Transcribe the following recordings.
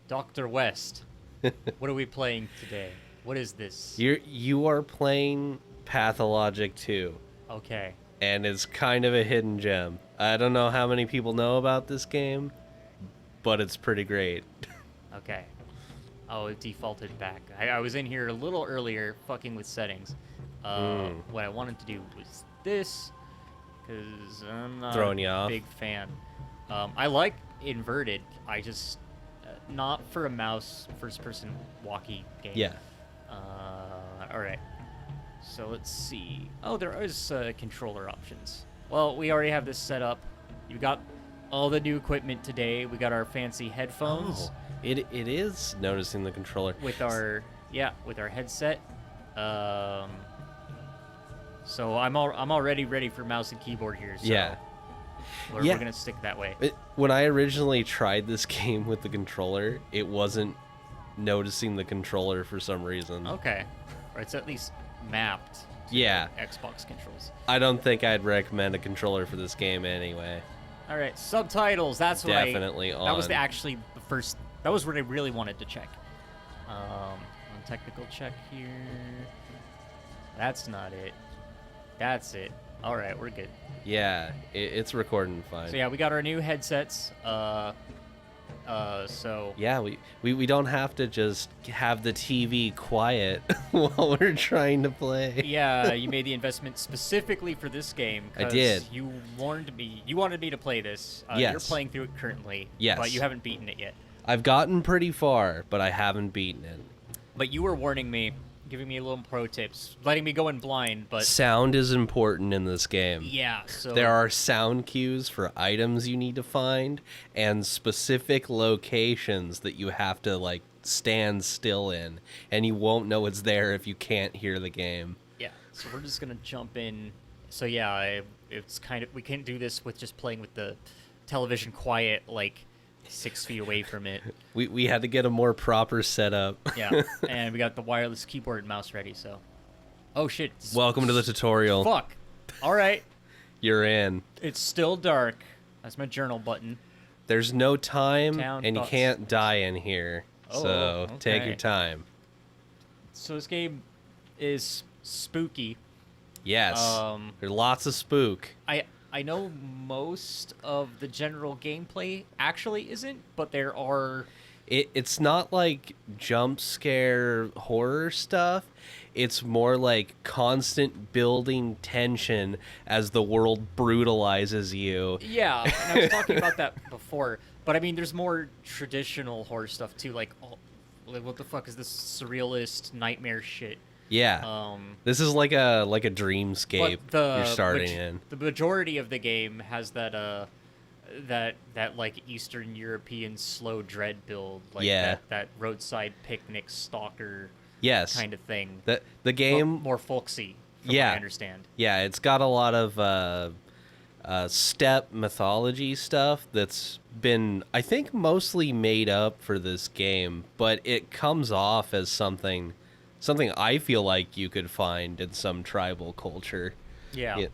Dr. West, what are we playing today? What is this? You are playing Pathologic 2, Okay. and it's kind of a hidden gem. I don't know how many people know about this game, but it's pretty great. Okay. Oh, it defaulted back. I was in here a little earlier fucking with settings. What I wanted to do was this, because I'm not Throwing a you off? big fan. I like inverted. I just, not for a mouse first-person walkie game. Yeah. All right. So let's see. Oh, there is controller options. Well, we already have this set up. You got all the new equipment today. We got our fancy headphones. Oh, it is noticing the controller. With our headset. So I'm already ready for mouse and keyboard here. So Yeah. We're gonna stick that way. When I originally tried this game with the controller, it wasn't noticing the controller for some reason. Okay. Or it's at least mapped to Yeah. Xbox controls. I don't think I'd recommend a controller for this game anyway. All right, subtitles. That's what Definitely on. That was actually the first. That was what I really wanted to check. On technical check here. That's not it. That's it. All right, we're good. Yeah, it's recording fine. So yeah, we got our new headsets. So Yeah, we don't have to just have the TV quiet while we're trying to play. yeah, you made the investment specifically for this game. I did. You warned me. You wanted me to play this. Yes. You're playing through it currently. Yes. But you haven't beaten it yet. I've gotten pretty far, but I haven't beaten it. But you were warning me, giving me little pro tips, letting me go in blind. But Sound is important in this game. yeah, so There are sound cues for items you need to find and specific locations that you have to like stand still in, and you won't know it's there if you can't hear the game. Yeah, so we're just gonna jump in. So yeah, it's kind of, we can't do this with just playing with the television quiet, like 6 feet away from it. We had to get a more proper setup. Yeah, and we got the wireless keyboard and mouse ready. So, oh shit! Welcome to the tutorial. Fuck. All right, You're in. it's still dark. That's my journal button. There's no time, Town and you thoughts. can't die in here. Oh, So take okay. your time. So this game is spooky. Yes. There's lots of spook. I know most of the general gameplay actually isn't, but there are. It's not like jump scare horror stuff. It's more like constant building tension as the world brutalizes you. Yeah, and I was talking about that before, but I mean, there's more traditional horror stuff too, like what the fuck is this surrealist nightmare shit? Yeah. This is like a dreamscape but you're starting in. The majority of the game has that that like Eastern European slow dread build, like Yeah. that roadside picnic stalker Yes. kind of thing. The game more folksy, from Yeah. what I understand. Yeah, it's got a lot of step mythology stuff that's been, I think, mostly made up for this game, but it comes off as something I feel like you could find in some tribal culture. Yeah.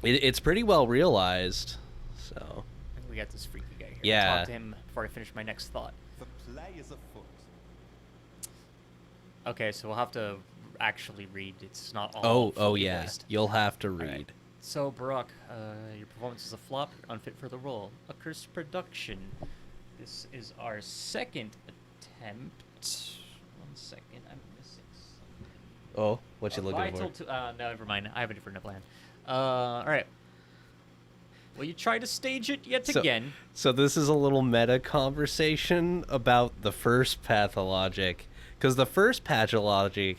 It's pretty well realized. So I think we got this freaky guy here. Yeah. I'll talk to him before I finish my next thought. The play is afoot. Okay, so we'll have to actually read. It's not all. oh fully yeah, voiced. you'll have to All right. read. So, Barack, your performance is a flop. You're unfit for the role. A cursed production. This is our second attempt. 1 second, I'm missing something. Oh, what you I looking for? told to, no, never mind. I have a different plan. All right. Well, you try to stage it yet again. So this is a little meta conversation about the first Pathologic, because the first Pathologic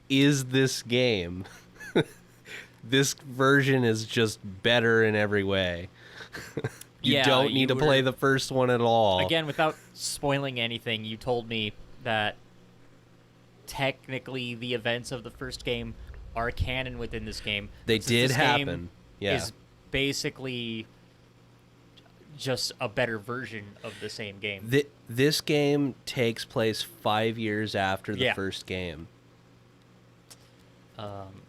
is this game. This version is just better in every way. You Yeah, don't need to you play were- the first one at all. Again, without spoiling anything, you told me that technically the events of the first game are canon within this game. They Since did this game happen. Yeah. Is basically just a better version of the same game. This game takes place 5 years after the Yeah. first game.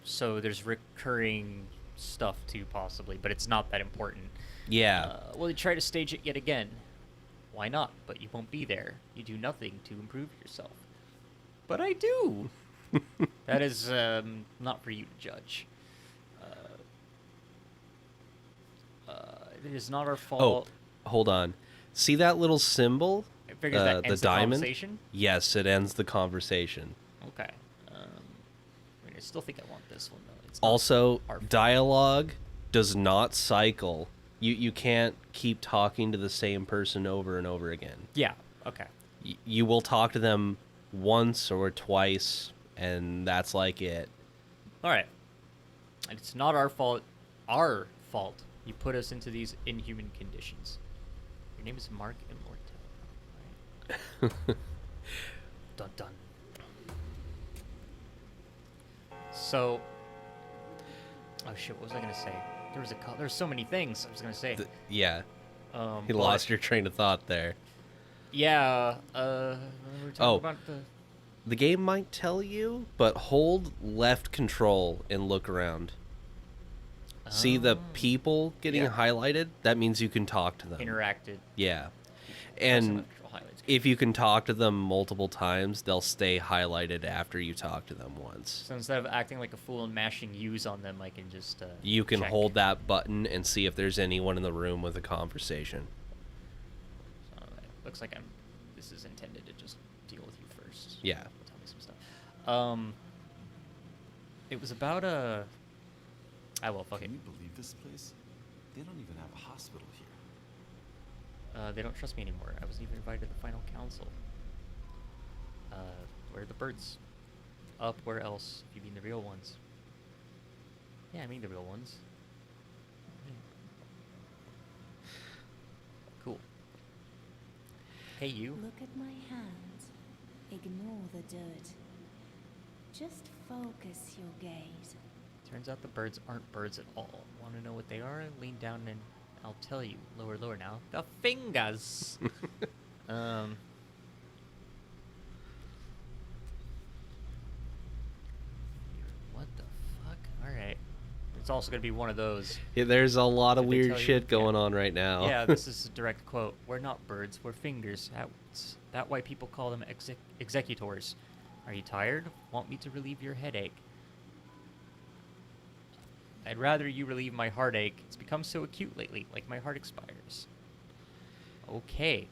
So there's recurring stuff too, possibly, but it's not that important. Yeah. Well, you try to stage it yet again. Why not? But you won't be there. You do nothing to improve yourself. But I do. That is not for you to judge. It is not our Oh, fault. hold on. See that little symbol? I figure that The ends diamond? conversation. Yes, it ends the conversation. Okay. I mean, I still think I want this one though. It's not Also, our fault. dialogue does not cycle. You can't keep talking to the same person over and over again. Yeah. Okay. You will talk to them once or twice, and that's like it. All right. And it's not our fault. Our fault. You put us into these inhuman conditions. Your name is Mark Immortel. Right. Dun dun. So. Oh shit! What was I gonna say? There's so many things I was gonna say. Yeah, you But- lost your train of thought there. Yeah. We were talking about The game might tell you, but hold left control and look around. See the people getting Yeah. highlighted? That means you can talk to them. interacted. Yeah. Also And actual highlights. if you can talk to them multiple times, they'll stay highlighted after you talk to them once. So instead of acting like a fool and mashing U's on them, I can just You can check. hold that button and see if there's anyone in the room with a conversation. Looks like this is intended to just deal with you first. Yeah. Tell me some stuff. It was about a. Well, fuck it. Can you believe this place? They don't even have a hospital here. They don't trust me anymore. I wasn't even invited to the final council. Where are the birds? Up where else? If you mean the real ones. Yeah, I mean the real ones. Yeah. Cool. Hey, you. Look at my hands. Ignore the dirt. Just focus your gaze. Turns out the birds aren't birds at all. Want to know what they are? Lean down and I'll tell you. Lower, lower now. The fingers. What the fuck? All right. It's also gonna be one of those. Yeah, there's a lot of Did they weird tell you? shit going Yeah. on right now. Yeah, this is a direct quote. We're not birds. We're fingers. That's why people call them executors. Are you tired? Want me to relieve your headache? I'd rather you relieve my heartache. It's become so acute lately, like my heart expires. Okay.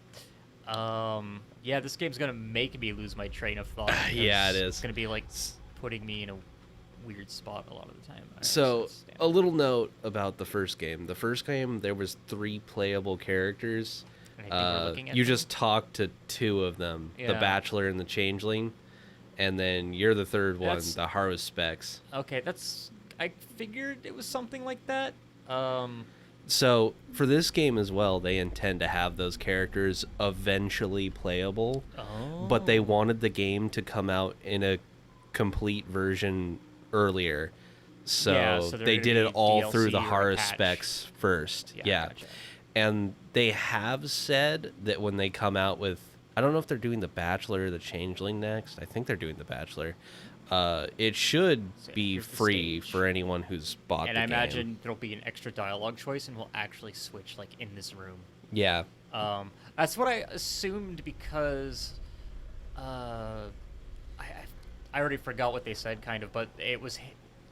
Yeah, this game's gonna make me lose my train of thought. Yeah, it because is. It's gonna be like putting me in a weird spot a lot of the time. Alright, So, let's stand a little note about the first game. The first game, there was 3 playable characters. And I think we're looking at You them. just talked to 2 of them, the Yeah. Bachelor and the Changeling, and then you're the third one, That's- the Harvest Specs. Okay, that's. I figured it was something like that. So, for this game as well, they intend to have those characters eventually playable, but they Oh. wanted the game to come out in a complete version earlier. So, Yeah, so they're they gonna did it be all DLC through the or a Harvest patch. Specs first. Yeah. Gotcha. And they have said that when they come out with, I don't know if they're doing the Bachelor or the Changeling next. I think they're doing the Bachelor. It should So be here's the free stage. for anyone who's bought And the I game. imagine there'll be an extra dialogue choice, and we'll actually switch like in this room. Yeah. That's what I assumed because, I already forgot what they said, kind of, but it was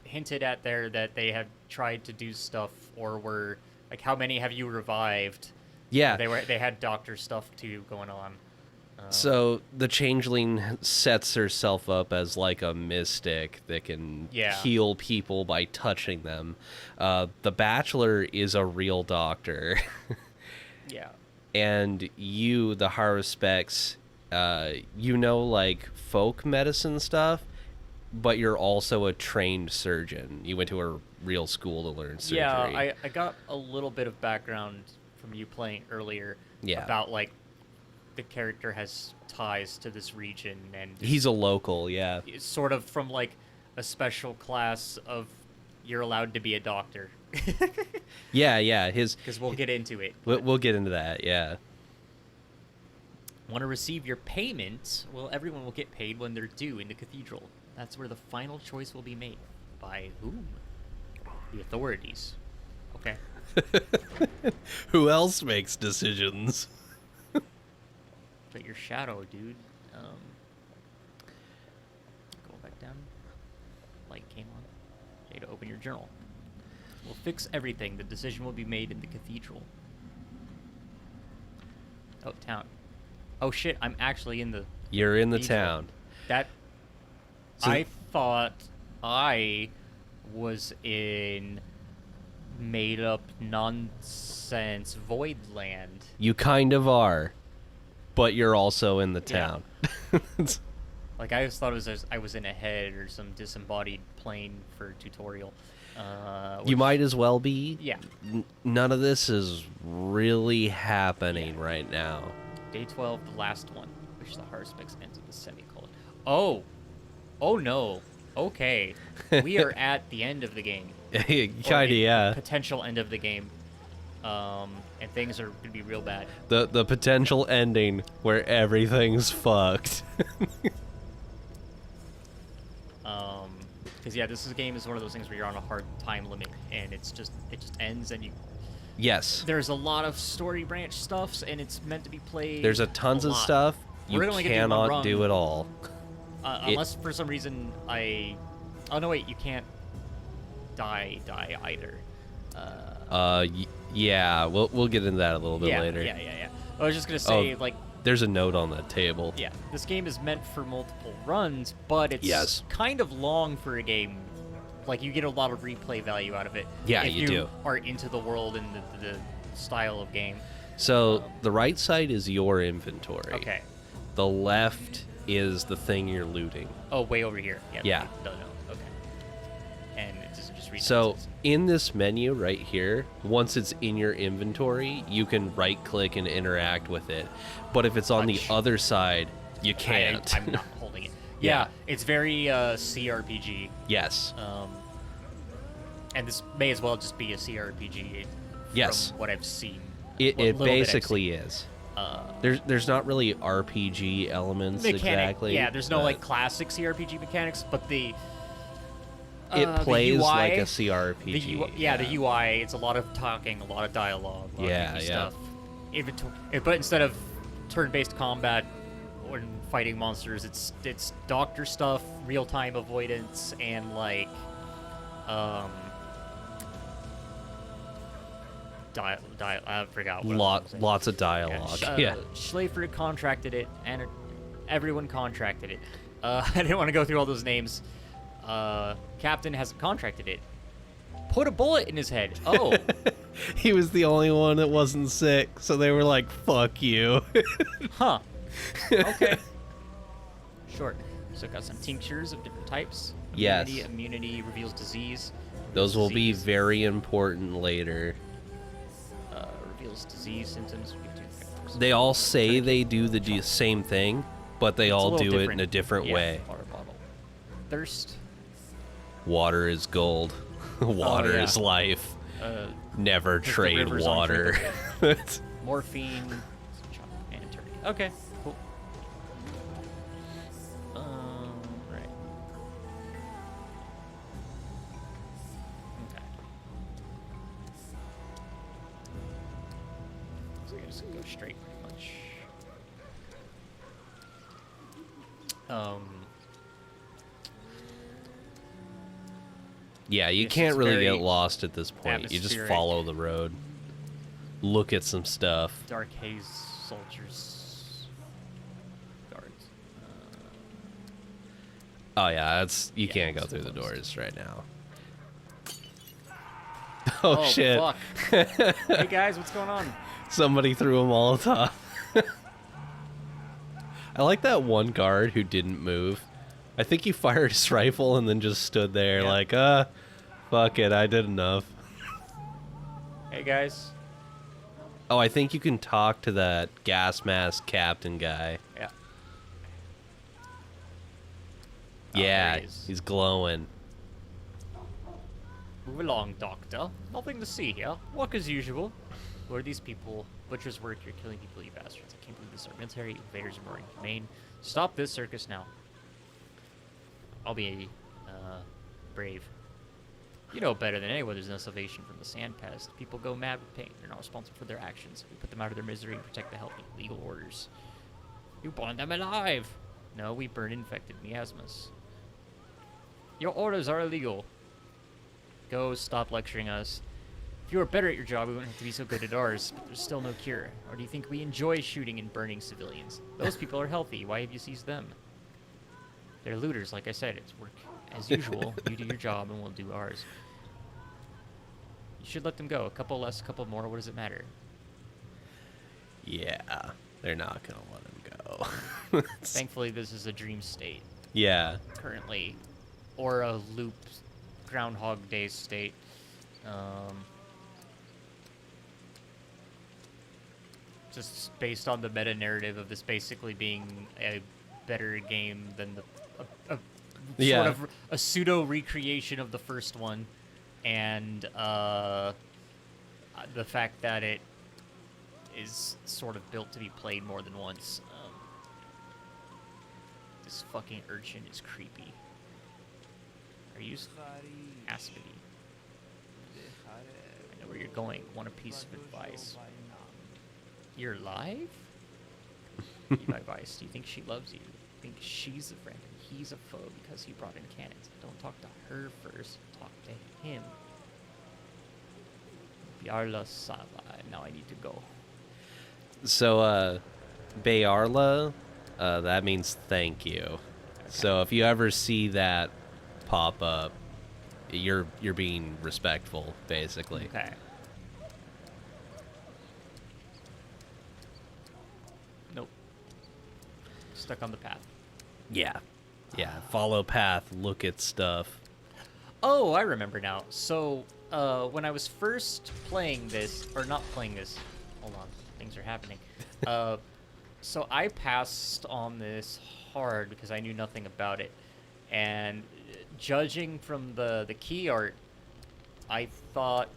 hinted at there that they had tried to do stuff or were like, how many have you revived? Yeah. They had doctor stuff too going on. So the Changeling sets herself up as like a mystic that can Yeah. heal people by touching them. The Bachelor is a real doctor. Yeah. And you, the Harvest Specs, you know, like folk medicine stuff, but you're also a trained surgeon. You went to a real school to learn surgery. Yeah, I got a little bit of background from you playing earlier Yeah. about like the character has ties to this region and He's a local, yeah. it's sort of from like a special class of you're allowed to be a doctor Yeah. His because we'll get into it. we'll get into that. Yeah. Want to receive your payment? Well, everyone will get paid when they're due in the cathedral. That's where the final choice will be made. By whom? The authorities. Okay. Who else makes decisions? But your shadow, dude. Go back down. Light came on. Okay, to open your journal. We'll fix everything. The decision will be made in the cathedral. Oh, town. Oh shit! I'm actually in the. You're in the cathedral. town. That. So- I thought I was in made up nonsense void land. You kind of are, but you're also in the Yeah. town. Like I just thought I was in a head or some disembodied plane for tutorial. You which- might as well be. Yeah. None of this is really happening Yeah. right now. Day 12, the last one, which the hardspex ends with a semicolon. Oh! Oh no. Okay. We are at the end of the game. Or Kinda, the yeah. Potential end of the game. And things are going to be real bad. The potential ending where everything's fucked. Because yeah, game is one of those things where you're on a hard time limit, and it just ends, and you. Yes. There's a lot of story branch stuffs, and it's meant to be played. There's a tons of lot. stuff. You We're only gonna do one cannot run. do it all. Unless for some reason Oh no, wait, you can't die either. Yeah, we'll get into that a little bit later. Yeah. I was just gonna say, like, There's a note on the table. yeah, this game is meant for multiple runs, but it's Yes. kind of long for a game. Like, you get a lot of replay value out of it. Yeah, if you you do. are into the world and the style of game. So the right side is your inventory. Okay. The left is the thing you're looting. Oh, way over here. Yeah. No. Okay. And it doesn't just read. So nonsense. in this menu right here, once it's in your inventory, you can right click and interact with it. But if it's on the Punch. other side, you can't. I'm not holding it. Yeah. Yeah, it's very CRPG. Yes. And this may as well just be a CRPG. Yes. From what I've seen. It What little bit I've basically is. seen. There's not really RPG elements exactly. Yeah, there's no but like classic CRPG mechanics, but the it plays UI, like a CRPG. The UI, the UI. It's a lot of talking, a lot of dialogue, a lot Yeah, of yeah. stuff. But instead of turn-based combat or fighting monsters, it's doctor stuff, real-time avoidance, and like I forgot. What I was gonna say. Lots of dialogue. Yeah. Schleifer contracted it, and everyone contracted it. I didn't want to go through all those names. Captain hasn't contracted it. Put a bullet in his head. Oh, He was the only one that wasn't sick, so they were like, "Fuck you." huh. Okay. Sure. So got some tinctures of different types. Yes. Immunity reveals disease. Those will be Disease, very important later. reveals disease symptoms. We do factors. They all say they do the same thing, but they It's a all little do it in different. a different Yeah, way. Water bottle. Thirst. Water is gold. Water yeah. is life. Never 'cause the trade river's water. Morphine. And eternity. Okay. Cool. Right. Okay. So I guess go straight pretty much. Yeah, you It's can't just really very get lost at this point. You just atmospheric. follow the road. Look at some stuff. Dark haze soldiers. Guards. Oh yeah, you Yeah, can't go it's through the closed. doors right now. Oh, shit. Fuck. Hey guys, what's going on? Somebody threw a Molotov. I like that one guard who didn't move. I think he fired his rifle and then just stood there Yeah. like, fuck it, I did enough. Hey guys. Oh, I think you can talk to that gas mask captain guy. Yeah. Yeah, there he is. he's glowing. Move along, Doctor. Nothing to see here. Work as usual. Who are these people? Butcher's work. You're killing people, you bastards. I can't believe this is our military. Invaders are more inhumane. Stop this circus now. I'll be brave. You know better than anyone there's no salvation from the sand pest. People go mad with pain. They're not responsible for their actions. We put them out of their misery and protect the healthy legal orders. You burn them alive. No, we burn infected miasmas. Your orders are illegal. Go, stop lecturing us. If you were better at your job, we wouldn't have to be so good at ours, but there's still no cure. Or do you think we enjoy shooting and burning civilians? Those people are healthy. Why have you seized them? They're looters, like I said. It's work as usual. You do your job, and we'll do ours. You should let them go. A couple less, a couple more. What does it matter? Yeah, they're not gonna let him go. Thankfully, this is a dream state Yeah. currently, or a loop Groundhog Day state. Just based on the meta narrative of this basically being a better game than a Yeah. sort of a pseudo recreation of the first one, and the fact that it is sort of built to be played more than once. This fucking urchin is creepy. Are you Aspity? I know where you're going. Want a piece of advice? You're live? Give my advice. Do you think she loves you? Think she's a friend and he's a foe because he brought in cannons? Don't talk to her first. Talk to him. Yarla Sava. Now I need to go. So, Bayarla, that means thank you. Okay. So if you ever see that pop up, you're being respectful, basically. Okay. Nope. Stuck on the path. Yeah. Yeah. Follow path, look at stuff. Oh, I remember now. So, when I was first playing this, or not playing this, hold on, things are happening. So I passed on this hard because I knew nothing about it, and judging from the key art, I thought,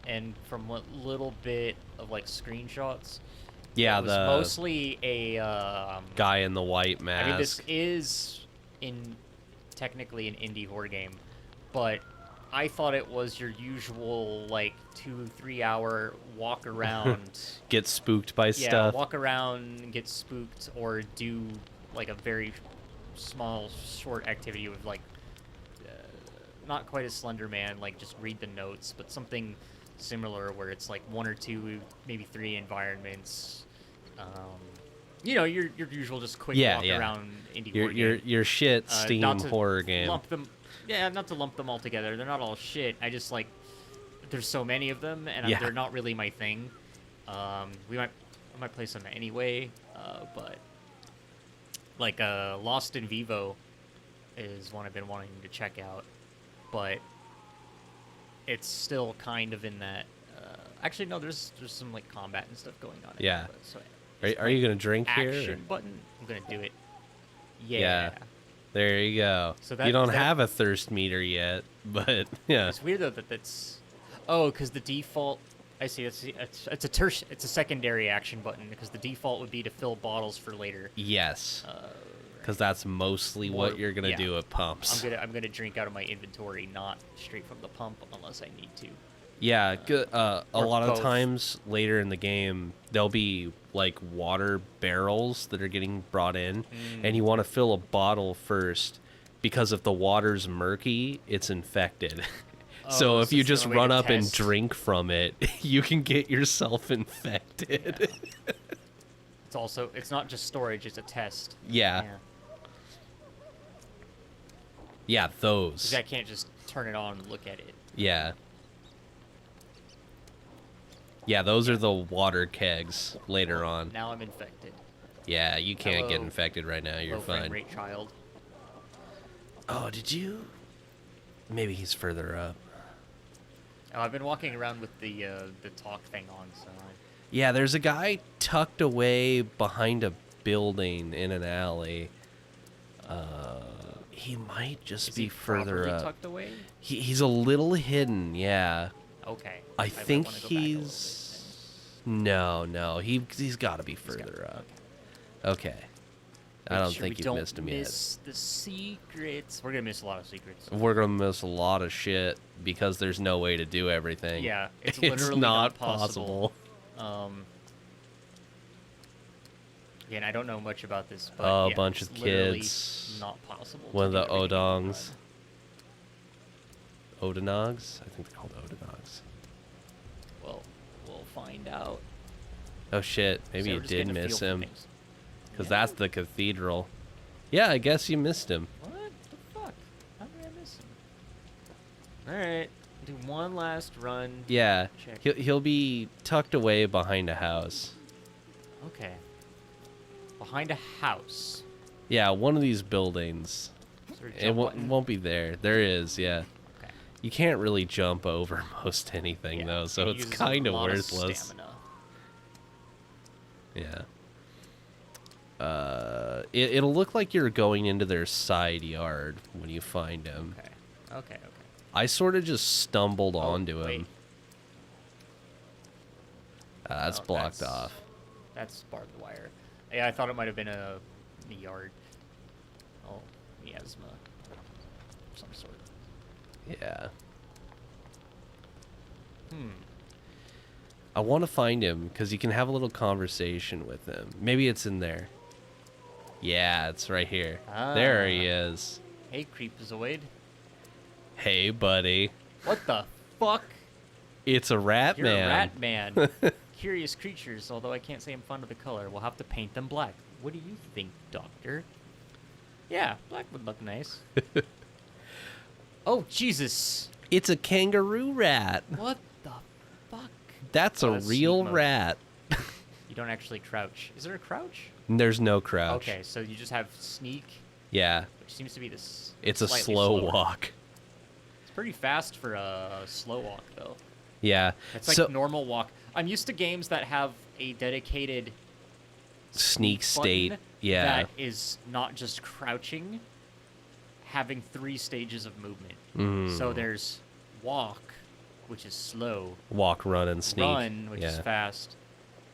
and from what little bit of like screenshots, Yeah, it was the mostly a guy in the white mask. I mean, this is technically an indie horror game, but I thought it was your usual like 2-3 hour walk around. Get spooked by Yeah, stuff. walk around and get spooked, or do like a very small, short activity with like not quite a Slender Man, like just read the notes, but something similar where it's like 1 or 2, maybe 3 environments. You know, your usual just quick walk around indie horror game. Your shit Steam Not to horror game. Lump them, yeah, not to lump them all together. They're not all shit. I just like there's so many of them, and Yeah. they're not really my thing. I might play some anyway, but like Lost in Vivo is one I've been wanting to check out, but it's still kind of in that. Actually, no, there's some like combat and stuff going on. Yeah. So Are you gonna drink here? action button. I'm gonna do it. Yeah. Yeah. There you go. So you don't that- have a thirst meter yet, but yeah. It's weird though that that's. Oh, because the default. I see. It's a secondary action button because the default would be to fill bottles for later. Yes. Uh, Because that's mostly More- what you're gonna yeah. do at pumps. I'm gonna drink out of my inventory, not straight from the pump, unless I need to. Yeah, a or lot of both. times later in the game, there'll be like water barrels that are getting brought in, and you want to fill a bottle first because if the water's murky, it's infected. So Oh, if so you it's just another way run to up and test. drink from it, you can get yourself infected. It's not just storage; it's a test. Yeah. Yeah, 'Cause those. I can't just turn it on and look at it. Yeah. Yeah, those are the water kegs later on. Now I'm infected. Yeah, you can't get Hello. infected right now. You're Low frame fine. rate child. Oh, did you? Maybe he's further up. Oh, I've been walking around with the talk thing on, so. Yeah, there's a guy tucked away behind a building in an alley. He might just Is be he further properly up. tucked away? He's a little hidden, yeah. Okay. I might think wanna go back a little bit he's... No, he's got to be He's got- further up. okay. Okay. I don't Make sure think we you've missed him don't yet. miss the secrets. We're gonna miss a lot of secrets. We're gonna miss a lot of shit because there's no way to do everything. Yeah, it's It's literally not possible. possible. Again, I don't know much about this, but Oh, a yeah, bunch it's of literally kids. not possible. One of to the do everything you can Odongs. Odonogs? I think they're called Odonogs. run. Well, we'll find out. Oh shit, So maybe we're you just did getting a miss feel for him. things. Because Yeah. that's the cathedral. Yeah, I guess you missed him. What the fuck? How did I miss him? Alright, do one last run. Yeah, Check. he'll be tucked away behind a house. Okay. Behind a house. Yeah, one of these buildings. Is there a It jump button? won't be there. There is, yeah. Okay. You can't really jump over most anything, Yeah, though, so it it's uses a kind of lot of worthless. stamina. Yeah. It'll look like you're going into their side yard when you find him. Okay. I sort of just stumbled Oh, onto wait. him. That's No, blocked that's- off. That's barbed wire. Yeah, I thought it might have been a yard. Oh, miasma. Of some sort. Yeah. Hmm. I want to find him because you can have a little conversation with him. Maybe it's in there. Yeah, it's right here. There he is. Hey, Creepazoid. Hey, buddy. What the fuck? It's a rat You're man. a rat man. Curious creatures, although I can't say I'm fond of the color. We'll have to paint them black. What do you think, Doctor? Yeah, black would look nice. Oh, Jesus. It's a kangaroo rat. What the fuck? That's Oh, a that's real sneak mode. rat. You don't actually crouch. Is there a crouch? There's no crouch. Okay, so you just have sneak, Yeah, which seems to be this. it's a slightly slow slower. walk. It's pretty fast for a slow walk, though. Yeah. It's like so normal walk. I'm used to games that have a dedicated sneak state. button Yeah. that is not just crouching, having 3 stages of movement. So Mm. there's walk, which is slow, Walk, run, and sneak. run, which is Yeah. fast,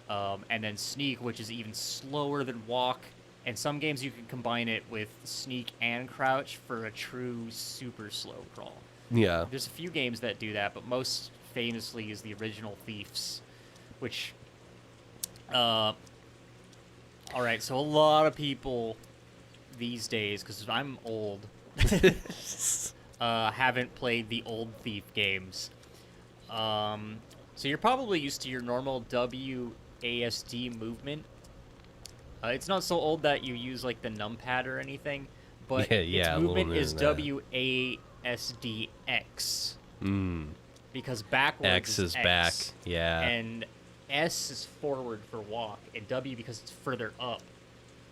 and then sneak, which is even slower than walk. And some games you can combine it with sneak and crouch for a true super slow crawl. Yeah. There's a few games that do that, but most famously is the original Thieves, which, all right, so a lot of people these days, because I'm old, haven't played the old Thief games. So you're probably used to your normal WASD movement. It's not so old that you use like the numpad or anything, but Yeah, its a little movement bit is of that. WASDX Mm. because backwards X is back. Yeah. and S is forward for walk, and W, because it's further up,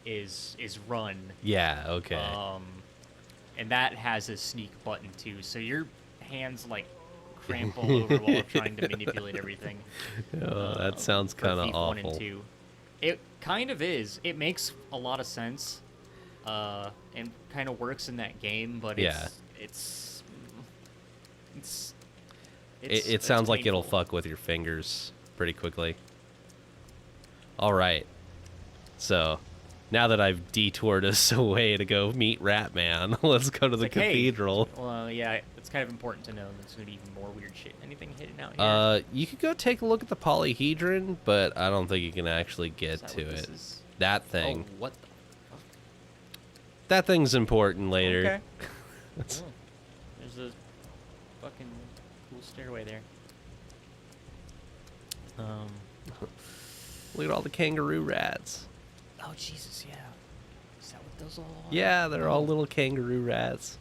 is run. Yeah. Okay. And that has a sneak button too, so your hands like cramp all over while trying to manipulate everything. Oh, that sounds for kind of Thief 1 awful. and 2. It kind of is. It makes a lot of sense, and kind of works in that game. But Yeah. It sounds like it'll painful. fuck with your fingers pretty quickly. All right. So, now that I've detoured us away to go meet Ratman, let's go to the It's like, hey, cathedral. well, yeah, it's kind of important to know. There's gonna be even more weird shit. Anything hidden out here? You could go take a look at the polyhedron, but I don't think you can actually Is get that to what this it. is? That thing. Oh, what the fuck? That thing's important later. Okay. Cool. There's a fucking cool stairway there. Look at all the kangaroo rats. Oh Jesus, yeah. Is that what those all are? Yeah, they're all Oh, little kangaroo rats.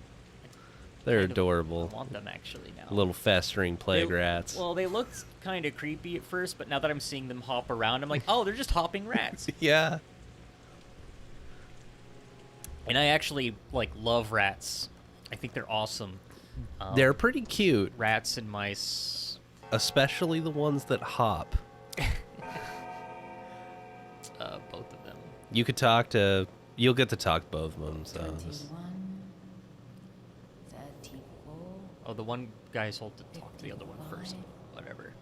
They're kind of adorable. want them actually now. Little festering plague They- rats. Well, they looked kind of creepy at first, but now that I'm seeing them hop around, I'm like, oh, they're just hopping rats. Yeah. And I actually like love rats. I think they're awesome. They're pretty cute, Rats and mice. especially the ones that hop. Both of them. You could talk to. You'll get to talk to both of them. So 21, this- 34. Oh, the one guy's told to talk to the other one first. 55. Whatever.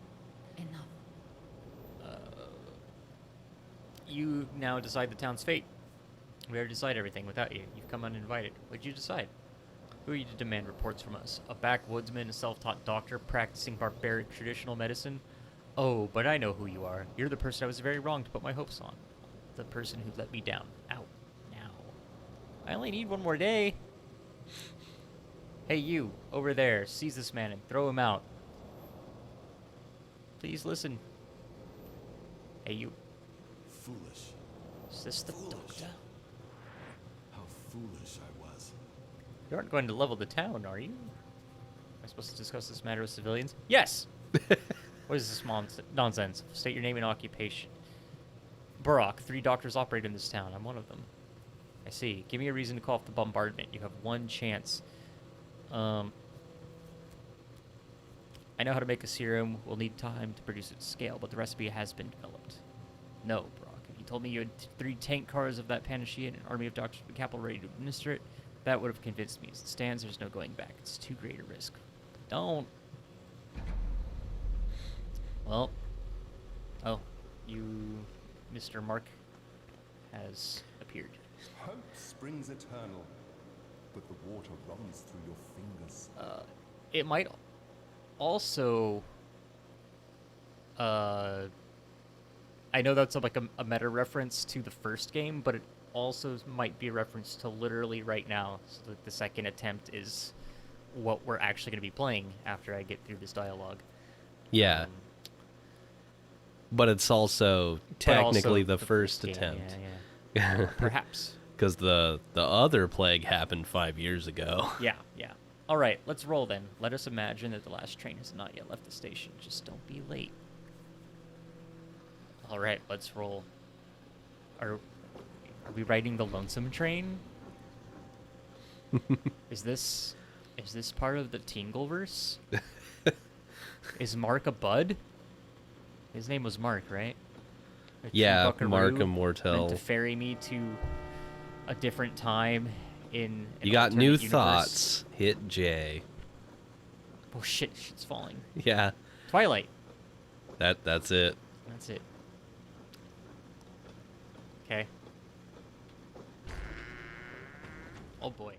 Enough. You now decide the town's fate. We already decide everything without you. You've come uninvited. What'd you decide? Who are you to demand reports from us? A backwoodsman, a self-taught doctor practicing barbaric traditional medicine? Oh, but I know who you are. You're the person I was very wrong to put my hopes on. the person who let me down. Out now. I only need one more day. Hey, you over there, seize this man and throw him out. Please listen. Hey, you. Foolish. Is this the Foolish. doctor? How foolish I was. You aren't going to level the town, are you? Am I supposed to discuss this matter with civilians? Yes! What is this nonsense? State your name and occupation. Burrock, 3 doctors operate in this town. I'm one of them. I see. Give me a reason to call off the bombardment. You have one chance. I know how to make a serum. We'll need time to produce its scale, but the recipe has been developed. No, Brock. If you told me you had 3 tank cars of that panacea and an army of doctors in the capital ready to administer it, that would have convinced me. As it stands, there's no going back. It's too great a risk. Don't. Well. Oh, you, Mr. Mark, has appeared. Hope springs eternal, but the water runs through your fingers. It might also. I know that's like a meta reference to the first game, but it also might be a reference to literally right now. So that the second attempt is what we're actually going to be playing after I get through this dialogue. Yeah. But it's also technically the first game, attempt. Yeah. Perhaps. Because the other plague happened 5 years ago. Yeah. All right, let's roll then. Let us imagine that the last train has not yet left the station. Just don't be late. All right, let's roll. Are we riding the lonesome train? Is this part of the Tingleverse? Is Mark a bud? His name was Mark, right? Yeah, Buckaroo Mark meant Immortel. to ferry me to a different time in an You got new alternate universe. thoughts. Hit J. Oh shit, shit's falling. Yeah, Twilight. that's it. That's it. Okay. Oh boy.